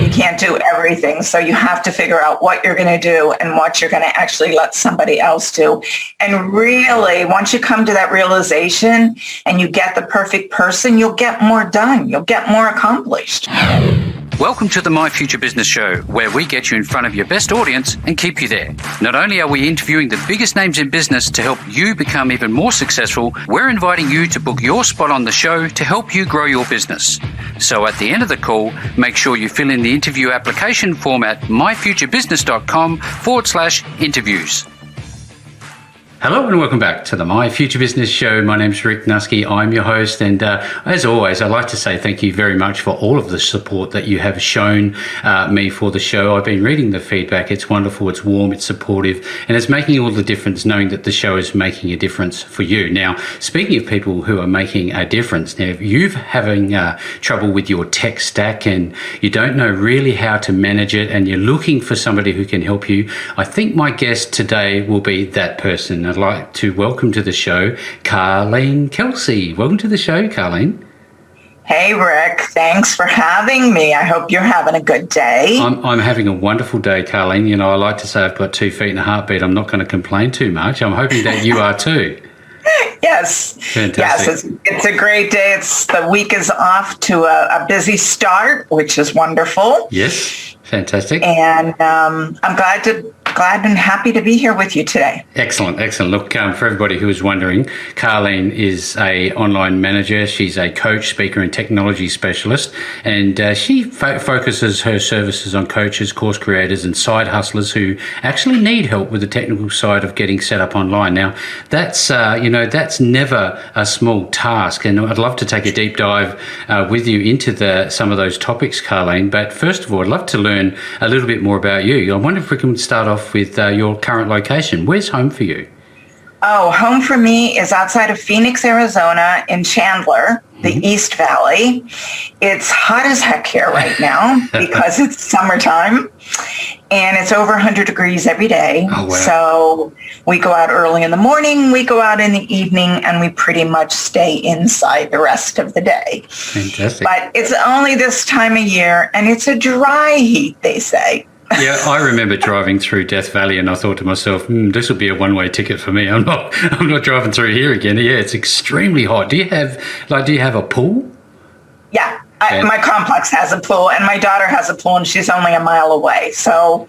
You can't do everything. So you have to figure out what you're going to do and what you're going to actually let somebody else do. And really, once you come to that realization and you get the perfect person, you'll get more done. You'll get more accomplished. Welcome to the My Future Business Show, where we get you in front of your best audience and keep you there. Not only are we interviewing the biggest names in business to help you become even more successful, we're inviting you to book your spot on the show to help you grow your business. So at the end of the call, make sure you fill in the interview application form at myfuturebusiness.com/interviews. Hello and welcome back to the My Future Business Show. My name's Rick Nuske. I'm your host, and as always, I'd like to say thank you very much for all of the support that you have shown me for the show. I've been reading the feedback. It's wonderful, it's warm, it's supportive, and it's making all the difference knowing that the show is making a difference for you. Now, speaking of people who are making a difference, now if you're having trouble with your tech stack and you don't know really how to manage it and you're looking for somebody who can help you, I think my guest today will be that person. I'd like to welcome to the show Carlene Kelsey. Welcome to the show, Carlene. Hey, Rick. Thanks for having me. I hope you're having a good day. I'm having a wonderful day, Carlene. You know, I like to say I've got 2 feet and a heartbeat. I'm not going to complain too much. I'm hoping that you are too. Yes. Fantastic. Yes, it's a great day. The week is off to a busy start, which is wonderful. Yes. Fantastic. And I'm glad and happy to be here with you today. Excellent. Look, for everybody who is wondering, Carlene is a online manager. She's a coach, speaker, and technology specialist, and she focuses her services on coaches, course creators, and side hustlers who actually need help with the technical side of getting set up online. Now, that's never a small task, and I'd love to take a deep dive with you into some of those topics, Carlene. But first of all, I'd love to learn a little bit more about you. I wonder if we can start off with your current location. Where's home for you? Oh, home for me is outside of Phoenix, Arizona, in Chandler, the East Valley. It's hot as heck here right now because it's summertime, and it's over 100 degrees every day. Oh, wow. So we go out early in the morning, we go out in the evening, and we pretty much stay inside the rest of the day. Fantastic. But it's only this time of year, and it's a dry heat, they say. Yeah, I remember driving through Death Valley, and I thought to myself, this will be a one-way ticket for me. I'm not driving through here again. Yeah, it's extremely hot. Do you have a pool? Yeah, my complex has a pool, and my daughter has a pool, and she's only a mile away. So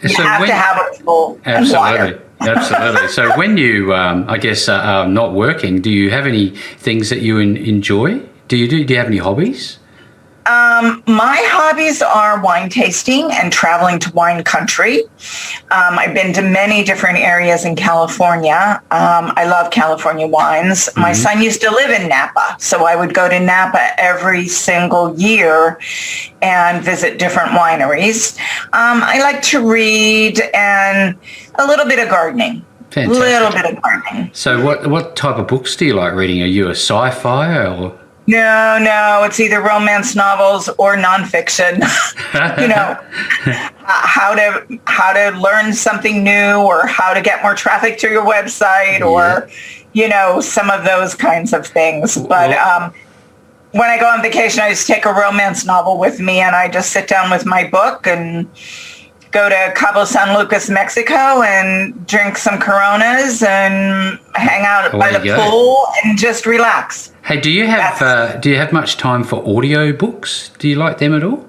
you have to have a pool. Absolutely. And water. Absolutely. So when you, are not working, do you have any things that you enjoy? Do you have any hobbies? My hobbies are wine tasting and traveling to wine country. I've been to many different areas in California. I love California wines. Mm-hmm. My son used to live in Napa, so I would go to Napa every single year and visit different wineries. I like to read and a little bit of gardening. Fantastic. A little bit of gardening. So what type of books do you like reading? Are you a sci-fi or... No, it's either romance novels or nonfiction. How to learn something new, or how to get more traffic to your website, or, some of those kinds of things. But when I go on vacation, I just take a romance novel with me, and I just sit down with my book and go to Cabo San Lucas, Mexico, and drink some Coronas and hang out by the pool and just relax. Hey, do you have much time for audio books? Do you like them at all?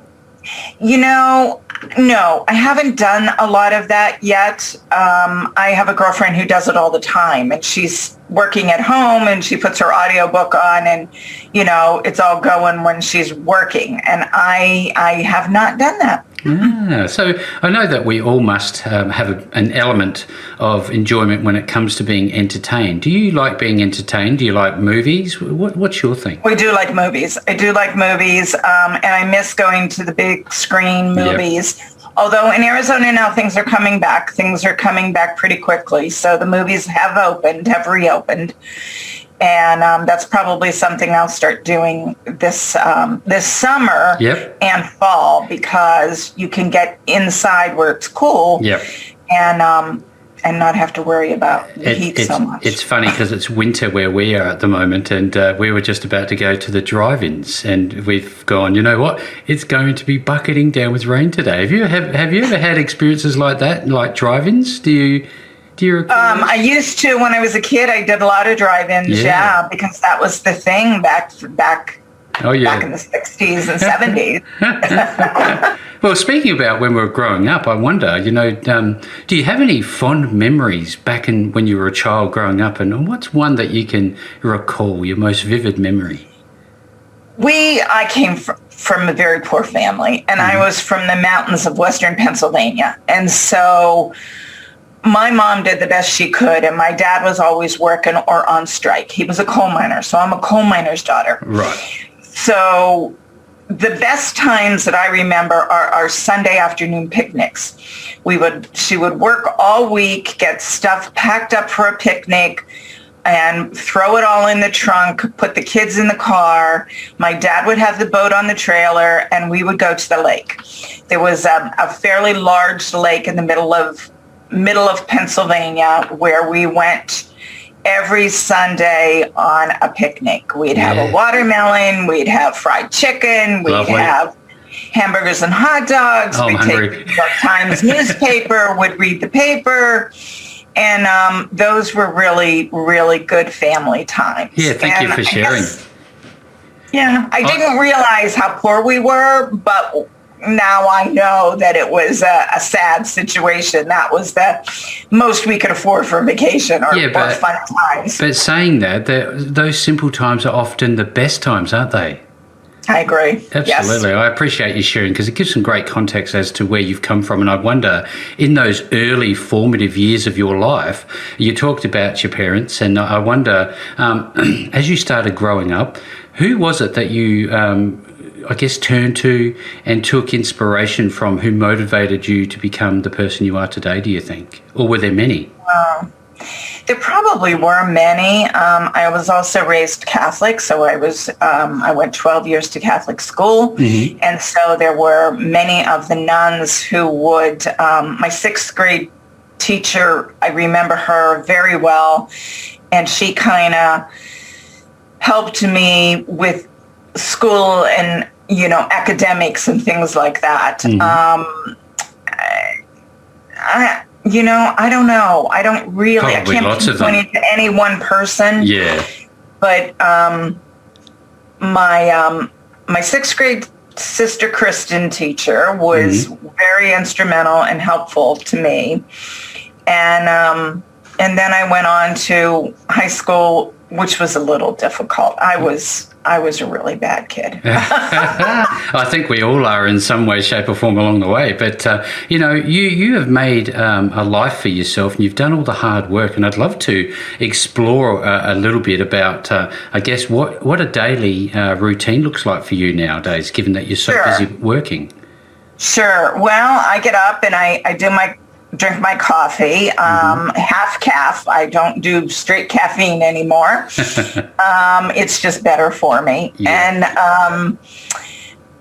No, I haven't done a lot of that yet. I have a girlfriend who does it all the time, and she's working at home, and she puts her audiobook on, and, it's all going when she's working. And I have not done that. So I know that we all must have an element of enjoyment when it comes to being entertained. Do you like being entertained? Do you like movies? What's your thing? We do like movies. I do like movies, and I miss going to the big screen movies. Yep. Although in Arizona now things are coming back. Things are coming back pretty quickly. So the movies have reopened. And that's probably something I'll start doing this summer and fall, because you can get inside where it's cool. Yep. And not have to worry about the heat so much. It's funny because it's winter where we are at the moment, and we were just about to go to the drive-ins, and we've gone, you know what, it's going to be bucketing down with rain today. Have you ever had experiences like that, like drive-ins? Do you recall? I used to when I was a kid. I did a lot of drive-ins, because that was the thing back in the 60s and 70s. Well, speaking about when we were growing up, I wonder, do you have any fond memories back in when you were a child growing up? And what's one that you can recall, your most vivid memory? I came from a very poor family, and I was from the mountains of Western Pennsylvania. And so my mom did the best she could, and my dad was always working or on strike. He was a coal miner, so I'm a coal miner's daughter. Right. So the best times that I remember are our Sunday afternoon picnics. She would work all week, get stuff packed up for a picnic, and throw it all in the trunk, put the kids in the car. My dad would have the boat on the trailer, and we would go to the lake. There was a fairly large lake in the middle of Pennsylvania where we went every Sunday on a picnic. We'd have a watermelon, we'd have fried chicken, we'd have hamburgers and hot dogs. Oh, we'd take the New York Times newspaper, would read the paper. And those were really, really good family times. Yeah, thank you for sharing. I didn't realize how poor we were, but now I know that it was a sad situation. That was the most we could afford for a vacation or fun times. But saying that, those simple times are often the best times, aren't they? I agree. Absolutely. Yes. I appreciate you sharing because it gives some great context as to where you've come from. And I wonder, in those early formative years of your life, you talked about your parents, and I wonder, as you started growing up, who was it that you turned to and took inspiration from, who motivated you to become the person you are today, do you think? Or were there many? There probably were many. I was also raised Catholic, so I went 12 years to Catholic school. Mm-hmm. And so there were many of the nuns who would, my sixth grade teacher, I remember her very well, and she kind of helped me with school and, academics and things like that. Mm-hmm. I don't know. I don't really. Probably I can't point it to any one person. Yeah. But my sixth grade sister Kristen teacher was very instrumental and helpful to me, and then I went on to high school, which was a little difficult. I was a really bad kid. I think we all are in some way, shape or form along the way. But, you have made a life for yourself, and you've done all the hard work. And I'd love to explore a little bit about, what a daily routine looks like for you nowadays, given that you're so busy working. Sure. Well, I get up and I drink my coffee, half calf. I don't do straight caffeine anymore. It's just better for me. Yeah. And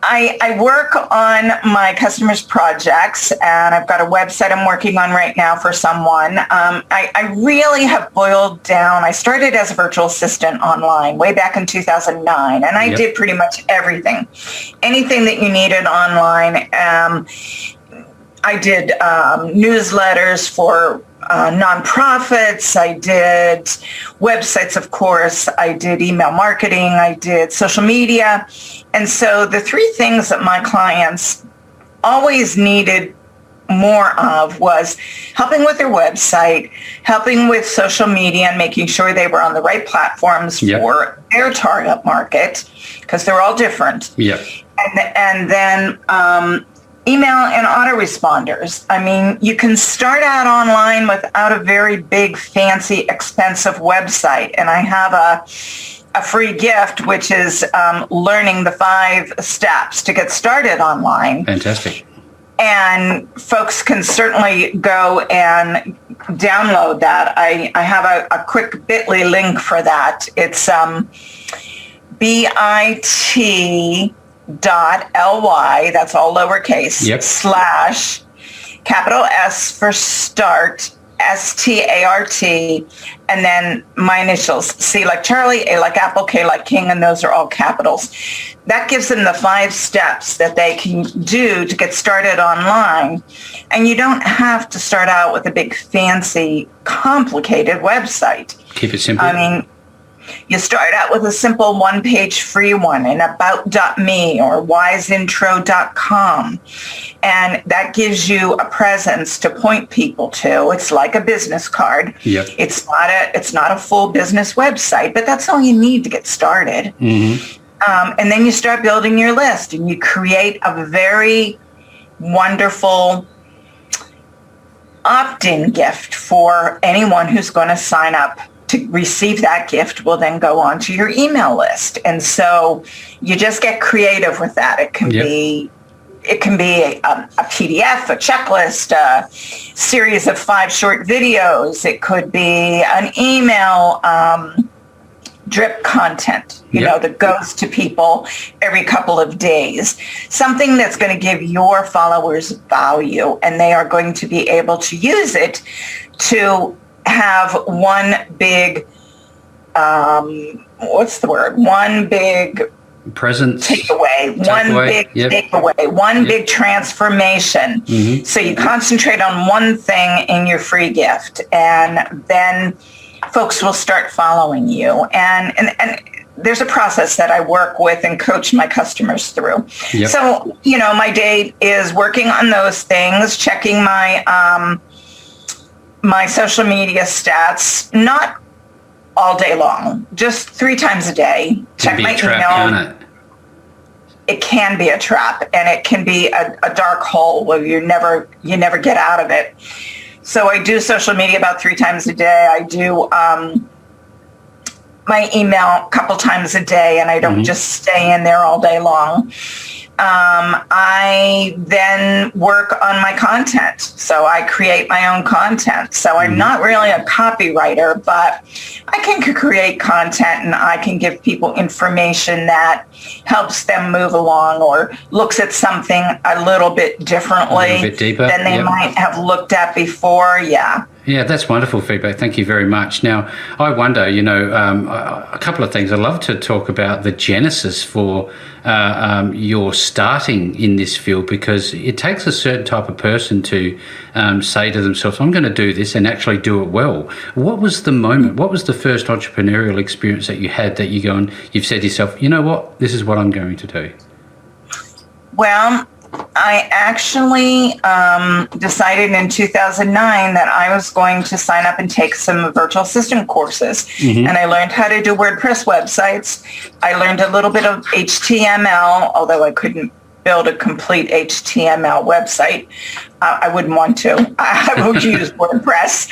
I work on my customers' projects, and I've got a website I'm working on right now for someone. I really have boiled down. I started as a virtual assistant online way back in 2009, and I did pretty much everything. Anything that you needed online. I did newsletters for nonprofits. I did websites, of course. I did email marketing. I did social media. And so the three things that my clients always needed more of was helping with their website, helping with social media and making sure they were on the right platforms for their target market, because they're all different. Yep. And then email and autoresponders. I mean, you can start out online without a very big, fancy, expensive website. And I have a free gift, which is learning the 5 steps to get started online. Fantastic. And folks can certainly go and download that. I have a quick bit.ly link for that. It's bit.ly, that's all lowercase, / capital S for start, START, and then my initials, C like Charlie, A like Apple, K like King, and those are all capitals. That gives them the 5 steps that they can do to get started online. And you don't have to start out with a big, fancy, complicated website. Keep it simple. I mean, you start out with a simple 1-page free one in about.me or wiseintro.com. And that gives you a presence to point people to. It's like a business card. Yep. It's not a full business website, but that's all you need to get started. Mm-hmm. And then you start building your list, and you create a very wonderful opt-in gift for anyone who's going to sign up to receive that gift. Will then go on to your email list. And so you just get creative with that. It can be a PDF, a checklist, a series of 5 short videos. It could be an email drip content, that goes to people every couple of days. Something that's going to give your followers value, and they are going to be able to use it to have one big, one big presence, takeaway, one big transformation. Mm-hmm. So you concentrate on one thing in your free gift, and then folks will start following you. And there's a process that I work with and coach my customers through. Yep. So, my day is working on those things, checking my my social media stats, not all day long, just 3 times a day. Check my email. It can be a trap, and it can be a dark hole where you never get out of it. So I do social media about 3 times a day. I do my email a couple times a day, and I don't just stay in there all day long. I then work on my content. So I create my own content. So I'm not really a copywriter, but I can create content, and I can give people information that helps them move along or looks at something a little bit differently, a little bit deeper than they might have looked at before. Yeah. Yeah, that's wonderful feedback. Thank you very much. Now, I wonder, a couple of things. I'd love to talk about the genesis for your starting in this field, because it takes a certain type of person to say to themselves, I'm going to do this and actually do it well. What was the moment? What was the first entrepreneurial experience that you had that you've said to yourself, you know what, this is what I'm going to do? Well, I actually decided in 2009 that I was going to sign up and take some virtual assistant courses. And I learned how to do WordPress websites. I learned a little bit of HTML, although I couldn't build a complete HTML website. I wouldn't want to. I would use WordPress.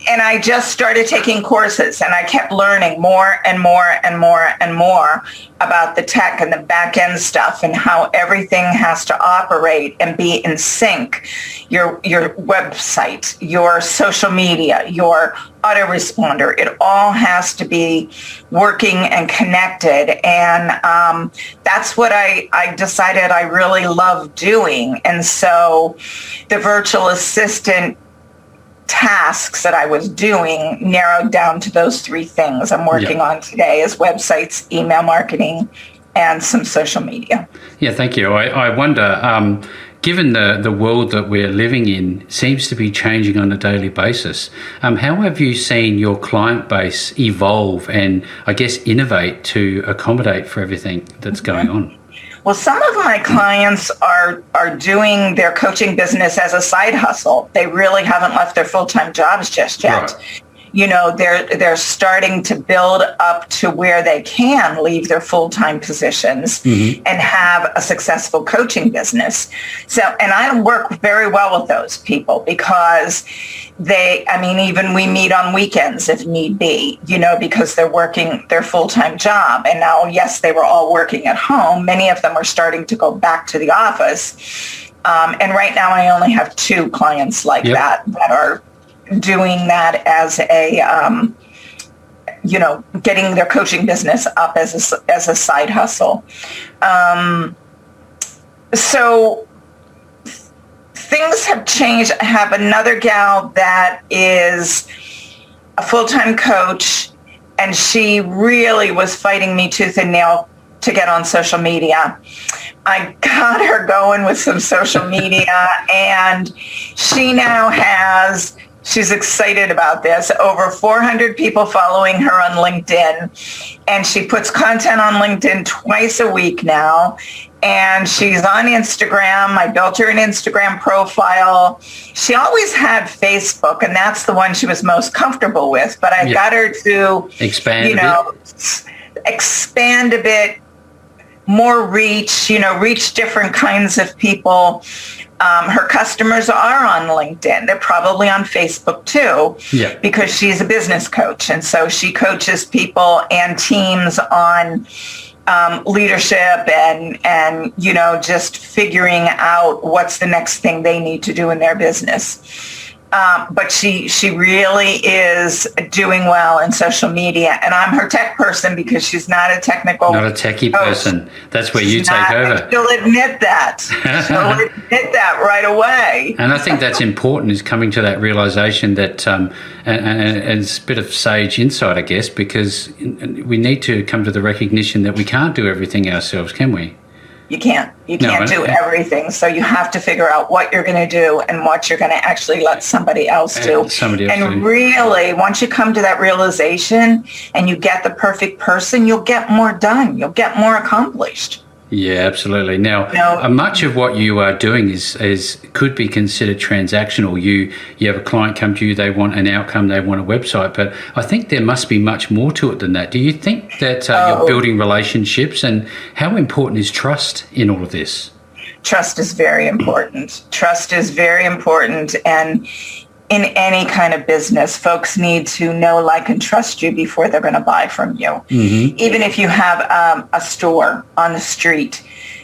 And I just started taking courses, and I kept learning more and more and more and more about the tech and the back end stuff and how everything has to operate and be in sync. Your website, your social media, your autoresponder, it all has to be working and connected. And that's what I decided I really love doing. And so the virtual assistant tasks that I was doing narrowed down to those 3 things I'm working on today, is websites, email marketing, and some social media. Yeah, thank you. I wonder, given the world that we're living in seems to be changing on a daily basis, how have you seen your client base evolve and, I guess, innovate to accommodate for everything that's going on? Well, some of my clients are doing their coaching business as a side hustle. They really haven't left their full-time jobs just yet. Right. They're starting to build up to where they can leave their full-time positions and have a successful coaching business. So, and I work very well with those people because even we meet on weekends if need be, because they're working their full-time job. And now, yes, they were all working at home. Many of them are starting to go back to the office. And right now I only have 2 clients like that are doing that as a, getting their coaching business up as a side hustle. So things have changed. I have another gal that is a full-time coach, and she really was fighting me tooth and nail to get on social media. I got her going with some social media, and she now has, she's excited about this, over 400 people following her on LinkedIn. And she puts content on LinkedIn twice a week now. And she's on Instagram. I built her an Instagram profile. She always had Facebook, and that's the one she was most comfortable with. But I got her to expand a bit, more reach, reach different kinds of people. Her customers are on LinkedIn. They're probably on Facebook too, because she's a business coach. And so she coaches people and teams on leadership and just figuring out what's the next thing they need to do in their business. But she really is doing well in social media, and I'm her tech person because she's not a techie person. That's where you take over. She'll admit that. She'll admit that right away. And I think that's important, is coming to that realization that, and it's a bit of sage insight, I guess, because we need to come to the recognition that we can't do everything ourselves, can we? You can't do everything. So you have to figure out what you're going to do and what you're going to actually let somebody else do. Really, once you come to that realization and you get the perfect person, you'll get more done. You'll get more accomplished. Yeah, absolutely. Now, much of what you are doing is could be considered transactional. You have a client come to you, they want an outcome, they want a website, but I think there must be much more to it than that. Do you think that you're building relationships, and how important is trust in all of this? Trust is very important. Trust is very important, and in any kind of business, folks need to know, like, and trust you before they're going to buy from you. Mm-hmm. Even if you have a store on the street,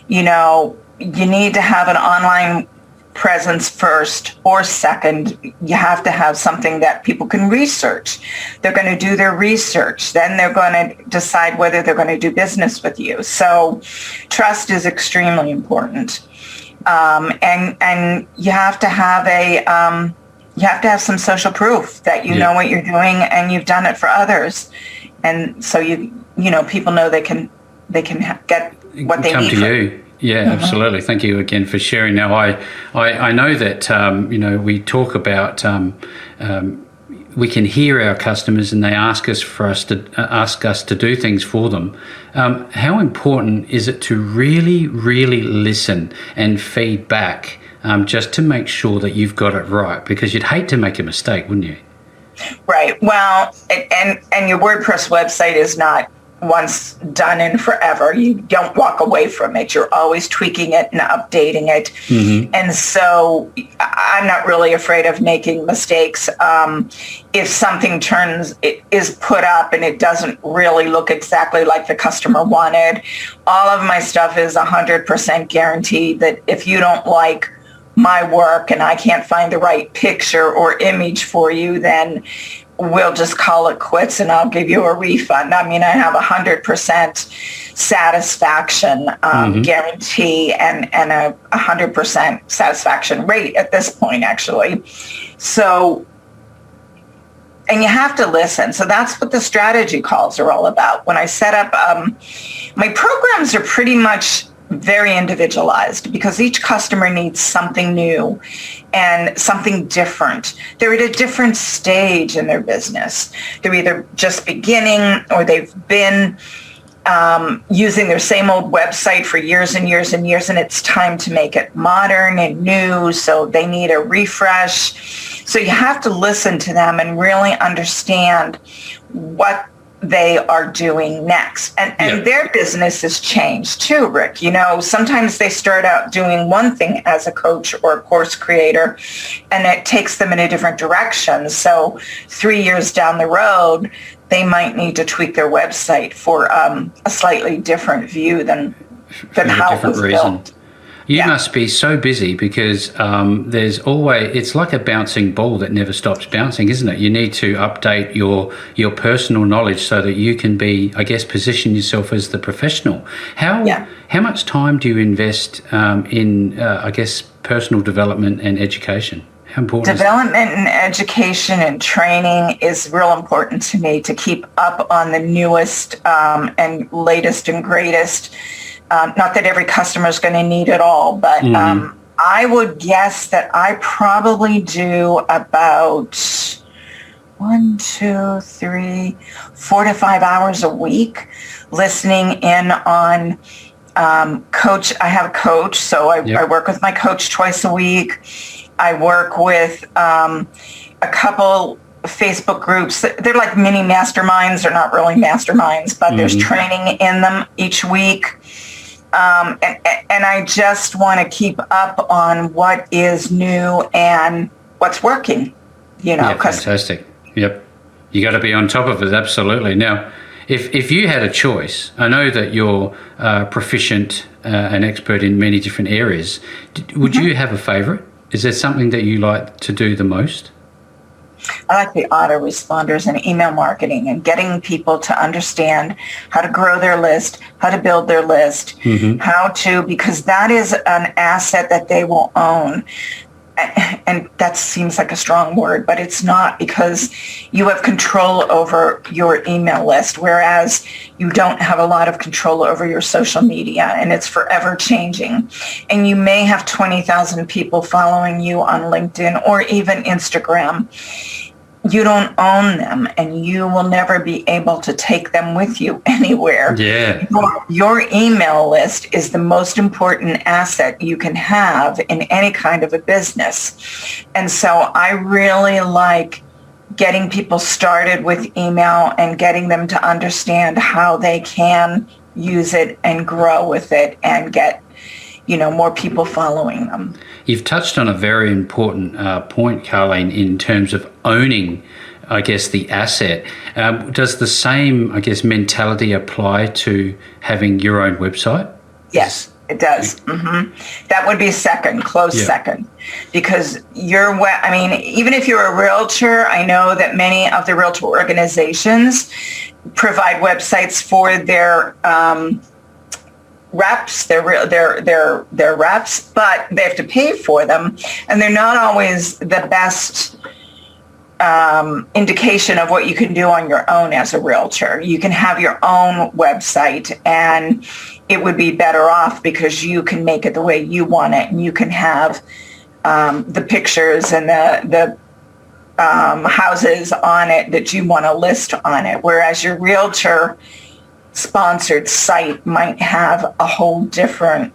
you need to have an online presence first, or second. You have to have something that people can research. They're going to do their research. Then they're going to decide whether they're going to do business with you. So trust is extremely important. And you have to have you have to have some social proof that you know what you're doing and you've done it for others. And so people know they can get what they need. Come to you. Yeah, mm-hmm. Absolutely. Thank you again for sharing. Now, I know that we talk about we can hear our customers and they ask us to do things for them. How important is it to really, really listen and feed back, just to make sure that you've got it right? Because you'd hate to make a mistake, wouldn't you? Right. Well, and your WordPress website is not once done and forever. You don't walk away from it. You're always tweaking it and updating it. Mm-hmm. And so I'm not really afraid of making mistakes. If something is put up and it doesn't really look exactly like the customer wanted, all of my stuff is 100% guaranteed that if you don't like my work and I can't find the right picture or image for you, then we'll just call it quits and I'll give you a refund. I mean, I have 100% satisfaction guarantee and a 100% satisfaction rate at this point, actually. So, and you have to listen. So that's what the strategy calls are all about. When I set up, my programs are pretty much very individualized because each customer needs something new and something different. They're at a different stage in their business. They're either just beginning or they've been using their same old website for years and years and years, and it's time to make it modern and new, so they need a refresh. So you have to listen to them and really understand what they are doing next. And their business has changed too, Rick. Sometimes they start out doing one thing as a coach or a course creator, and it takes them in a different direction. So 3 years down the road, they might need to tweak their website for a slightly different view than how it was built. You must be so busy because there's always, it's like a bouncing ball that never stops bouncing, isn't it? You need to update your personal knowledge so that you can be, I guess, position yourself as the professional. How much time do you invest in, I guess, personal development and education? How important development and education and training is real important to me to keep up on the newest and latest and greatest. Not that every customer is going to need it all, but I would guess that I probably do about 4 to 5 hours a week listening in on coach. I have a coach, so I work with my coach twice a week. I work with a couple Facebook groups. They're like mini masterminds. They're not really masterminds, but there's training in them each week. And I just want to keep up on what is new and what's working, fantastic. Yep. You got to be on top of it. Absolutely. Now, if you had a choice, I know that you're proficient and expert in many different areas. Would you have a favorite? Is there something that you like to do the most? I like the autoresponders and email marketing and getting people to understand how to grow their list, how to build their list, because that is an asset that they will own. And that seems like a strong word, but it's not, because you have control over your email list, whereas you don't have a lot of control over your social media, and it's forever changing. And you may have 20,000 people following you on LinkedIn or even Instagram. You don't own them, and you will never be able to take them with you anywhere. Yeah. Your email list is the most important asset you can have in any kind of a business. And so I really like getting people started with email and getting them to understand how they can use it and grow with it and get more people following them. You've touched on a very important point, Carlene, in terms of owning, I guess, the asset. Does the same, I guess, mentality apply to having your own website? Yes, it does. That would be second, second, because even if you're a realtor, I know that many of the realtor organizations provide websites for their reps, their reps, but they have to pay for them, and they're not always the best indication of what you can do on your own as a realtor. You can have your own website, and it would be better off because you can make it the way you want it, and you can have the pictures and the houses on it that you want to list on it, whereas your realtor sponsored site might have a whole different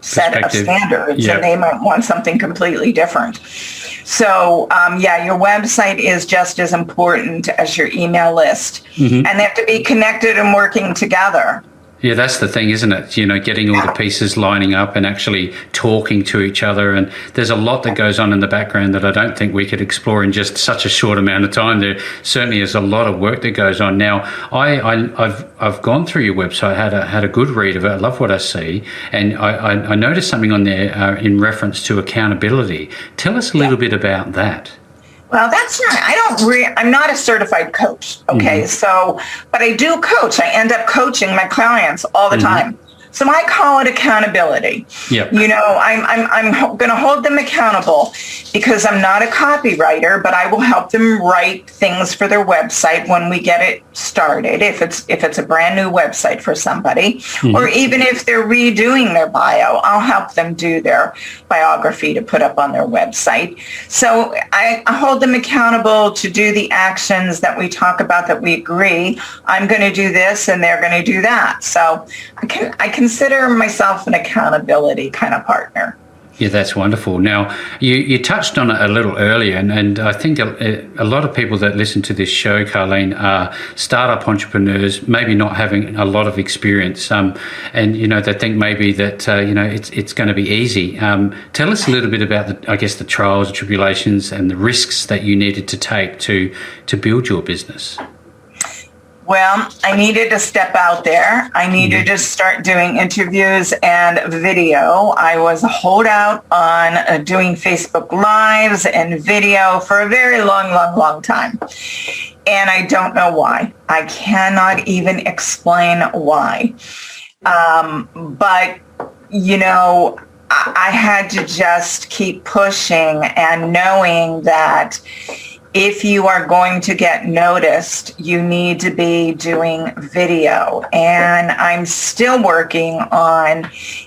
set of standards, and they might want something completely different. So, your website is just as important as your email list, and they have to be connected and working together. Yeah, that's the thing, isn't it? Getting all the pieces lining up and actually talking to each other. And there's a lot that goes on in the background that I don't think we could explore in just such a short amount of time. There certainly is a lot of work that goes on. Now, I've gone through your website, had a good read of it. I love what I see, and I noticed something on there in reference to accountability. Tell us a little bit about that. Well, that's not, I'm not a certified coach. Okay. So, but I do coach. I end up coaching my clients all the time. So I call it accountability. Yep. I'm going to hold them accountable because I'm not a copywriter, but I will help them write things for their website when we get it started. If it's a brand new website for somebody, or even if they're redoing their bio, I'll help them do their biography to put up on their website. So I hold them accountable to do the actions that we talk about, that we agree. I'm going to do this and they're going to do that. So I consider myself an accountability kind of partner. Yeah, that's wonderful. Now, you touched on it a little earlier, and I think a lot of people that listen to this show, Carlene, are startup entrepreneurs, maybe not having a lot of experience, and they think maybe that it's going to be easy. Tell us a little bit about the trials, tribulations, and the risks that you needed to take to build your business. Well, I needed to step out there. I needed to start doing interviews and video. I was a holdout on doing Facebook Lives and video for a very long time. And I don't know why. I cannot even explain why. But, you know, I had to just keep pushing and knowing that if you are going to get noticed, you need to be doing video. And I'm still working on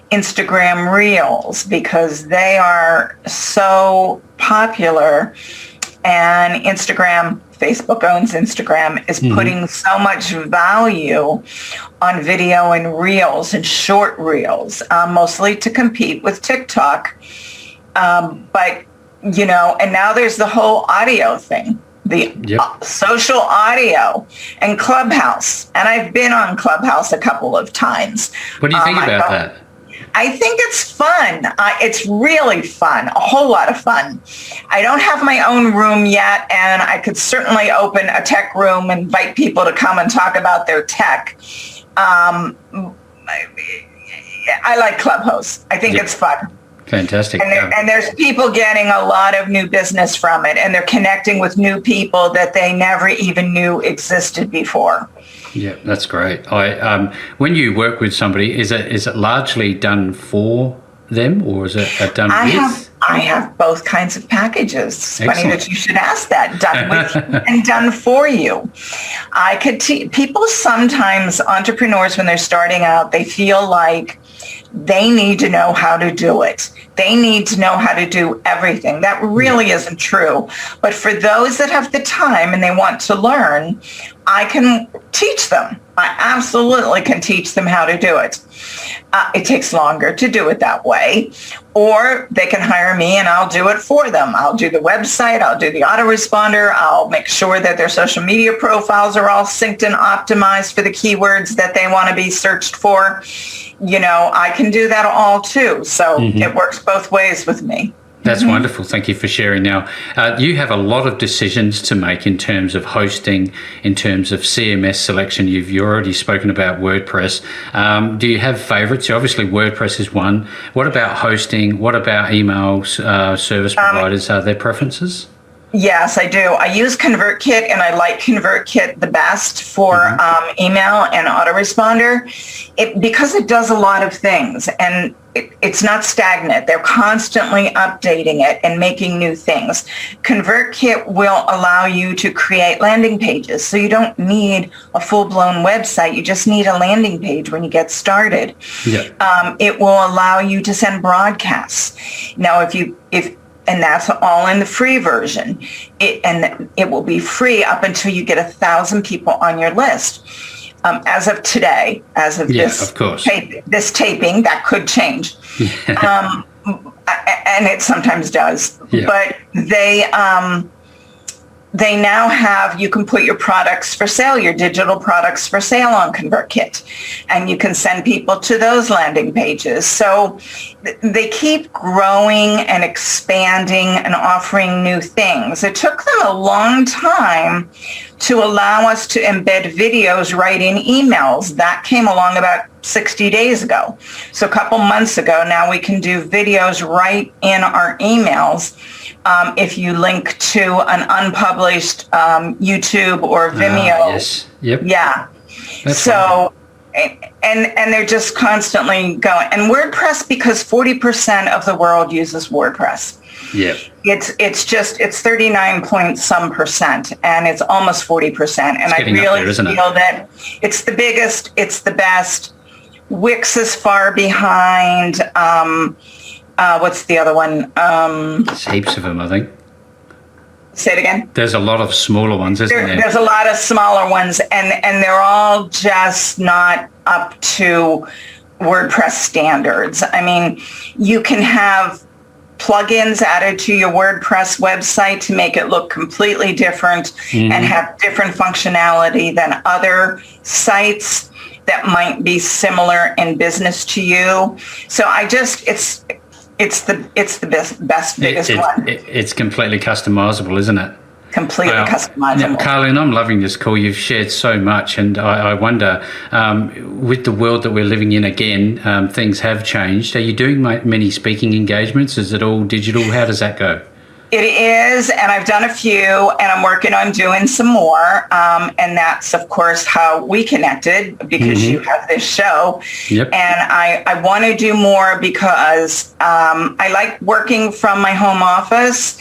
Instagram Reels because they are so popular. And Facebook owns Instagram, is putting so much value on video and Reels and short Reels, mostly to compete with TikTok. But you know, and now there's the whole audio thing, the social audio and Clubhouse. And I've been on Clubhouse a couple of times. What do you think about that? I think it's fun. It's really fun, a whole lot of fun. I don't have my own room yet, and I could certainly open a tech room and invite people to come and talk about their tech. I like Clubhouse. I think it's fun. Fantastic. And there's people getting a lot of new business from it, and they're connecting with new people that they never even knew existed before. Yeah, that's great. When you work with somebody, is it largely done for them, or is it done with? I have both kinds of packages. It's Excellent. funny that you should ask that. Done with you and done for you. I could people sometimes, entrepreneurs, when they're starting out, they feel like they need to know how to do it. They need to know how to do everything. That really isn't true. But for those that have the time and they want to learn, I can teach them. I absolutely can teach them how to do it. It takes longer to do it that way. Or they can hire me and I'll do it for them. I'll do the website. I'll do the autoresponder. I'll make sure that their social media profiles are all synced and optimized for the keywords that they want to be searched for. You know, I can do that all too. So it works both ways with me. That's wonderful. Thank you for sharing. Now, you have a lot of decisions to make in terms of hosting, in terms of CMS selection. You've already spoken about WordPress. Do you have favorites? Obviously, WordPress is one. What about hosting? What about email service providers? Are there preferences? Yes, I do. I use ConvertKit, and I like ConvertKit the best for email and autoresponder because it does a lot of things, and it's not stagnant. They're constantly updating it and making new things. ConvertKit will allow you to create landing pages, so you don't need a full-blown website. You just need a landing page when you get started. Yeah. It will allow you to send broadcasts. Now, and that's all in the free version. It will be free up until you get 1,000 people on your list. As of today, this taping, that could change. And it sometimes does. Yeah. But they now have, you can put your products for sale, your digital products for sale on ConvertKit, and you can send people to those landing pages. So they keep growing and expanding and offering new things. It took them a long time to allow us to embed videos right in emails. That came along about 60 days ago. So a couple months ago, now we can do videos right in our emails. If you link to an unpublished YouTube or Vimeo. Yes. Yep. Yeah. That's so, and they're just constantly going. And WordPress, because 40% of the world uses WordPress. Yeah. It's 39 point some percent, and it's almost 40%. And I really feel that it's the biggest, it's the best. Wix is far behind. What's the other one? There's heaps of them, I think. Say it again. There's a lot of smaller ones, isn't there? There's a lot of smaller ones, and they're all just not up to WordPress standards. I mean, you can have plugins added to your WordPress website to make it look completely different and have different functionality than other sites that might be similar in business to you. So it's the best biggest one. It's completely customizable, isn't it? completely customizable. Now, Carlene, I'm loving this call. You've shared so much, and I wonder, with the world that we're living in again, things have changed. Are you doing many speaking engagements? Is it all digital? How does that go? It is, and I've done a few, and I'm working on doing some more. And that's, of course, how we connected, because you have this show. Yep. And I want to do more because I like working from my home office.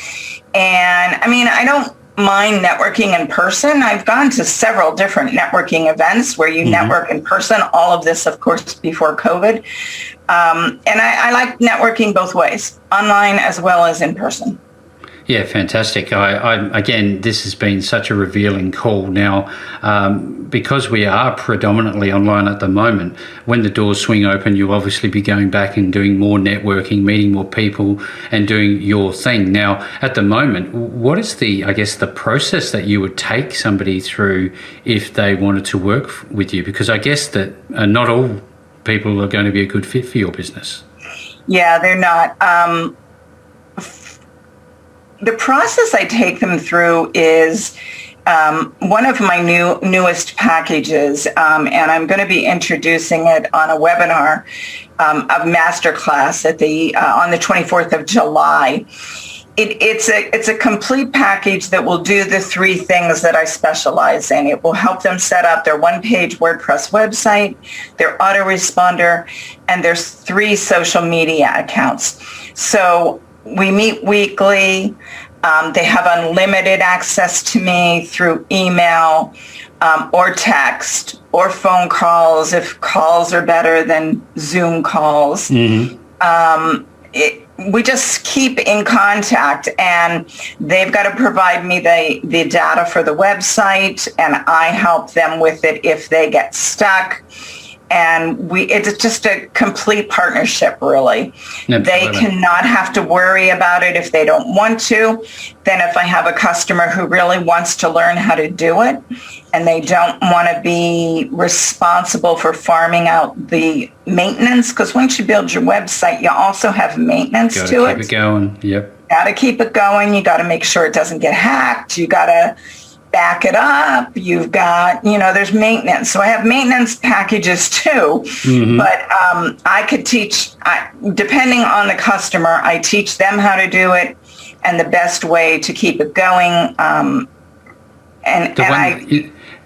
And I mean, I don't mind networking in person. I've gone to several different networking events where you network in person, all of this, of course, before COVID. And I like networking both ways, online as well as in person. Yeah, fantastic. I again, this has been such a revealing call. Now, because we are predominantly online at the moment, when the doors swing open, you'll obviously be going back and doing more networking, meeting more people, and doing your thing. Now, at the moment, what is the process that you would take somebody through if they wanted to work with you? Because I guess that not all people are going to be a good fit for your business. Yeah, they're not. The process I take them through is one of my newest packages, and I'm going to be introducing it on a webinar, a masterclass on the 24th of July. It's a complete package that will do the three things that I specialize in. It will help them set up their one-page WordPress website, their autoresponder, and their 3 social media accounts. So we meet weekly. They have unlimited access to me through email or text or phone calls, if calls are better than Zoom calls. We just keep in contact, and they've got to provide me the data for the website, and I help them with it if they get stuck. And it's just a complete partnership, really. Absolutely. They cannot have to worry about it if they don't want to. Then if I have a customer who really wants to learn how to do it and they don't want to be responsible for farming out the maintenance, because once you build your website, you also have maintenance to it. Keep it going. Yep. Got to keep it going. You got to make sure it doesn't get hacked. You got to back it up. You've got, there's maintenance. So I have maintenance packages too, but I could teach, depending on the customer, I teach them how to do it and the best way to keep it going.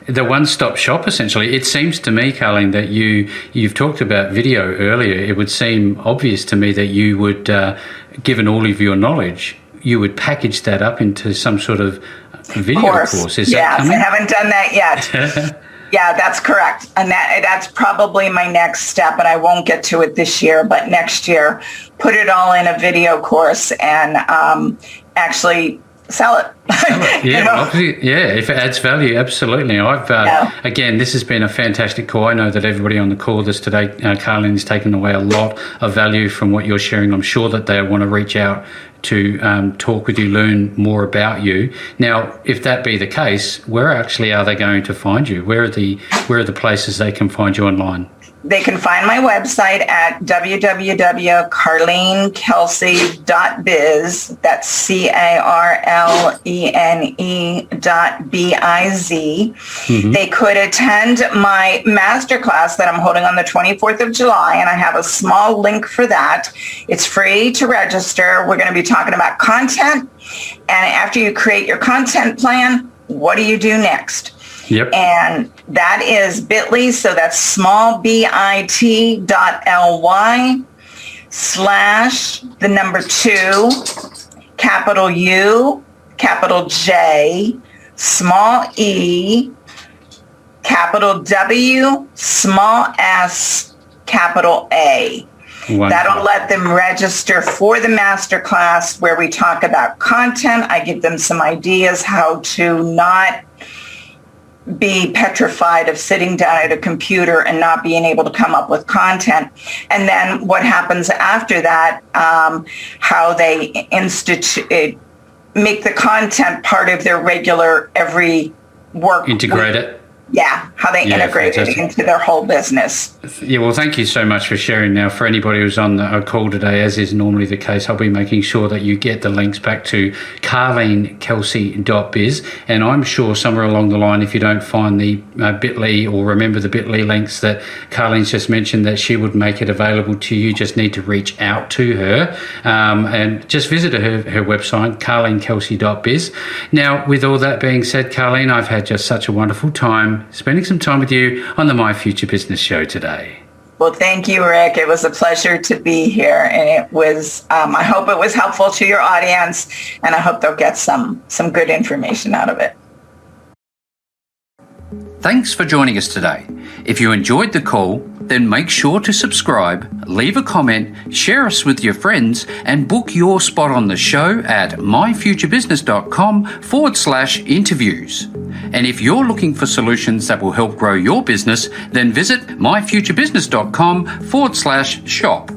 The one-stop shop, essentially. It seems to me, Carlene, that you've talked about video earlier. It would seem obvious to me that you would, given all of your knowledge, you would package that up into some sort of video course. Is that coming? I haven't done that yet. Yeah, that's correct. And that's probably my next step, and I won't get to it this year, but next year, put it all in a video course and actually sell it. Yeah, if it adds value, absolutely. Again, this has been a fantastic call. I know that everybody on the call this today, Carlene, has taken away a lot of value from what you're sharing. I'm sure that they want to reach out to talk with you, learn more about you. Now, if that be the case, where actually are they going to find you? Where are the places they can find you online? They can find my website at www.carlenekelsey.biz. That's CARLENE.biz. They could attend my masterclass that I'm holding on the 24th of July, and I have a small link for that. It's free to register. We're going to be talking about content, and after you create your content plan, what do you do next? Yep. And that is bit.ly, so that's small bit.ly/2 capital U, capital J, small e, capital W, small s, capital A. Wonderful. That'll let them register for the masterclass where we talk about content. I give them some ideas how to not be petrified of sitting down at a computer and not being able to come up with content. And then what happens after that, how they make the content part of their regular every work. Integrate it. how they integrate it into their whole business. Yeah, well, thank you so much for sharing. Now, for anybody who's on a call today, as is normally the case, I'll be making sure that you get the links back to carlenekelsey.biz. And I'm sure somewhere along the line, if you don't find the bit.ly or remember the bit.ly links that Carlene's just mentioned, that she would make it available to you. Just need to reach out to her and just visit her website, carlenekelsey.biz. Now, with all that being said, Carlene, I've had just such a wonderful time spending some time with you on the My Future Business show today. Well, thank you, Rick. It was a pleasure to be here, and it was. I hope it was helpful to your audience, and I hope they'll get some good information out of it. Thanks for joining us today. If you enjoyed the call, then make sure to subscribe, leave a comment, share us with your friends, and book your spot on the show at myfuturebusiness.com/interviews. And if you're looking for solutions that will help grow your business, then visit myfuturebusiness.com/shop.